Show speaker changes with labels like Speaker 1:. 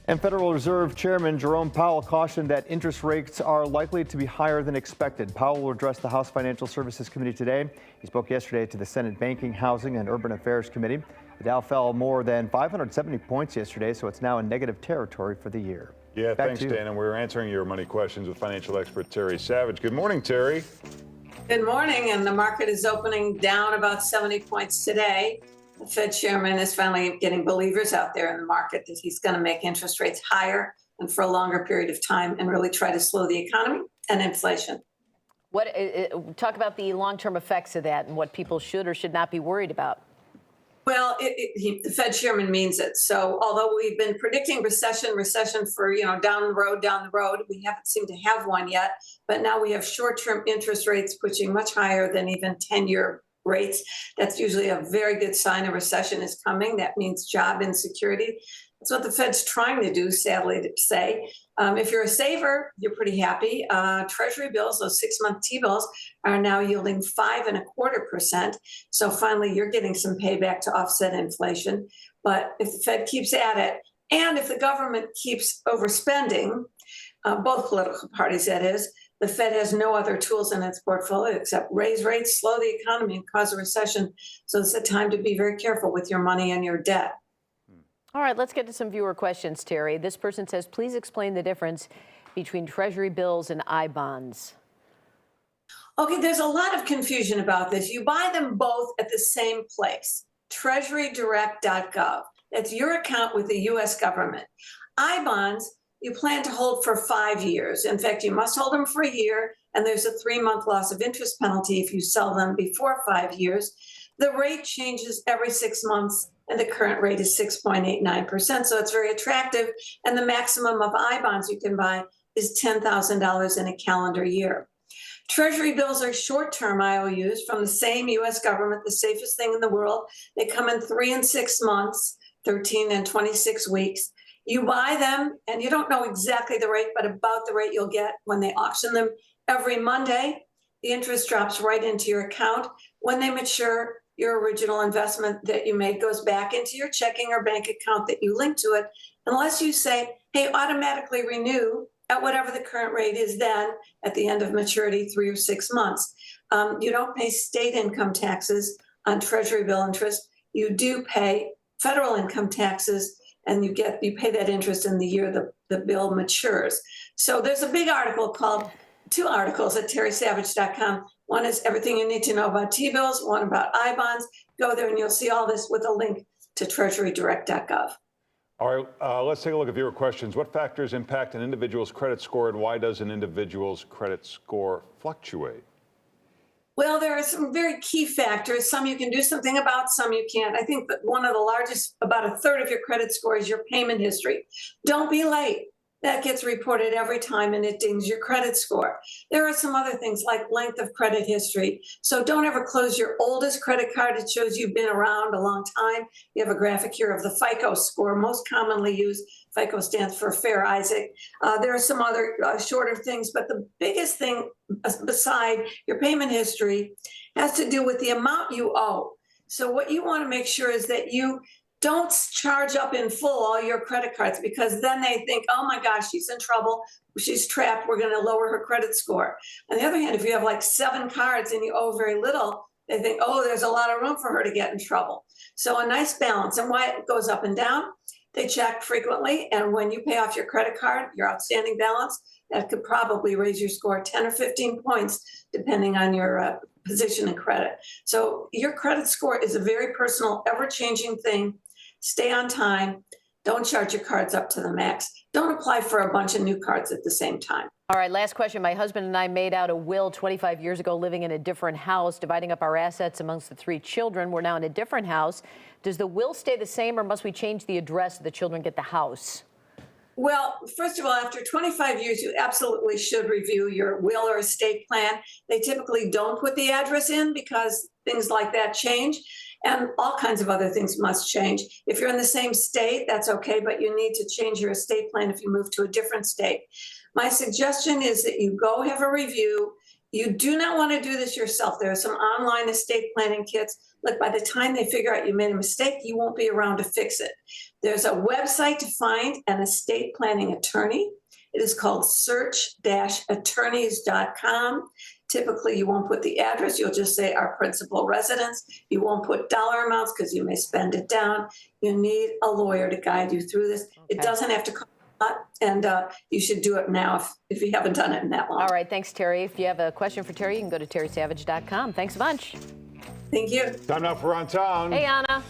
Speaker 1: And Federal Reserve Chairman Jerome Powell cautioned that interest rates are likely to be higher than expected. Powell will address the House Financial Services Committee today. He spoke yesterday to the Senate Banking, Housing, and Urban Affairs Committee. The Dow fell more than 570 points yesterday, so it's now in negative territory for the year.
Speaker 2: Yeah, thanks, Dan. And we're answering your money questions with financial expert Terry Savage. Good morning, Terry.
Speaker 3: Good morning, and the market is opening down about 70 points today. The Fed chairman is finally getting believers out there in the market that he's going to make interest rates higher and for a longer period of time and really try to slow the economy and inflation.
Speaker 4: Talk about the long-term effects of that and what people should or should not be worried about.
Speaker 3: Well, the Fed chairman means it. So although we've been predicting recession for, down the road, we haven't seemed to have one yet. But now we have short-term interest rates pushing much higher than even 10-year rates. That's usually a very good sign a recession is coming. That means job insecurity. That's what the Fed's trying to do, sadly to say. If you're a saver, you're pretty happy. Treasury bills, those 6-month T-bills, are now yielding 5.25%. So finally, you're getting some payback to offset inflation. But if the Fed keeps at it, and if the government keeps overspending, both political parties, that is, the Fed has no other tools in its portfolio except raise rates, slow the economy, and cause a recession. So it's a time to be very careful with your money and your debt.
Speaker 4: All right, let's get to some viewer questions, Terry. This person says, please explain the difference between Treasury bills and I-bonds.
Speaker 3: Okay, there's a lot of confusion about this. You buy them both at the same place, treasurydirect.gov. That's your account with the U.S. government. I-bonds, you plan to hold for 5 years. In fact, you must hold them for a year, and there's a 3-month loss of interest penalty if you sell them before 5 years. The rate changes every 6 months, and the current rate is 6.89%, so it's very attractive. And the maximum of I-bonds you can buy is $10,000 in a calendar year. Treasury bills are short-term IOUs from the same U.S. government, the safest thing in the world. They come in 3 and 6 months, 13 and 26 weeks. You buy them, and you don't know exactly the rate, but about the rate you'll get when they auction them every Monday. The interest drops right into your account. When they mature, your original investment that you made goes back into your checking or bank account that you link to it, unless you say, hey, automatically renew at whatever the current rate is then at the end of maturity, 3 or 6 months. You don't pay state income taxes on Treasury bill interest. You do pay federal income taxes, and you pay that interest in the year the bill matures. So there's a big article called, 2 articles at terrysavage.com. One is everything you need to know about T-bills, one about I-bonds. Go there and you'll see all this with a link to treasurydirect.gov.
Speaker 2: All right, let's take a look at viewer questions. What factors impact an individual's credit score, and why does an individual's credit score fluctuate?
Speaker 3: Well, there are some very key factors. Some you can do something about, some you can't. I think that one of the largest, about a third of your credit score, is your payment history. Don't be late. That gets reported every time and it dings your credit score. There are some other things like length of credit history. So don't ever close your oldest credit card. It shows you've been around a long time. You have a graphic here of the FICO score, most commonly used. FICO stands for Fair Isaac. There are some other shorter things, but the biggest thing beside your payment history has to do with the amount you owe. So what you want to make sure is that you don't charge up in full all your credit cards, because then they think, oh my gosh, she's in trouble, she's trapped, we're going to lower her credit score. On the other hand, if you have like 7 cards and you owe very little, they think, oh, there's a lot of room for her to get in trouble. So a nice balance. And why it goes up and down, they check frequently. And when you pay off your credit card, your outstanding balance, that could probably raise your score 10 or 15 points, depending on your position in credit. So your credit score is a very personal, ever-changing thing. Stay on time. Don't charge your cards up to the max. Don't apply for a bunch of new cards at the same time.
Speaker 4: All right, last question. My husband and I made out a will 25 years ago, living in a different house, dividing up our assets amongst the 3 children. We're now in a different house. Does the will stay the same, or must we change the address so the children get the house?
Speaker 3: Well, first of all, after 25 years, you absolutely should review your will or estate plan. They typically don't put the address in because things like that change. And all kinds of other things must change. If you're in the same state, that's okay, but you need to change your estate plan if you move to a different state. My suggestion is that you go have a review. You do not want to do this yourself. There are some online estate planning kits. Look, by the time they figure out you made a mistake, you won't be around to fix it. There's a website to find an estate planning attorney. It is called search-attorneys.com. Typically, you won't put the address. You'll just say our principal residence. You won't put dollar amounts because you may spend it down. You need a lawyer to guide you through this. It doesn't have to cost a lot, and you should do it now if you haven't done it in that long.
Speaker 4: All right, thanks, Terry. If you have a question for Terry, you can go to terrysavage.com. Thanks a bunch.
Speaker 3: Thank you.
Speaker 2: Time now for On Town.
Speaker 4: Hey, Anna.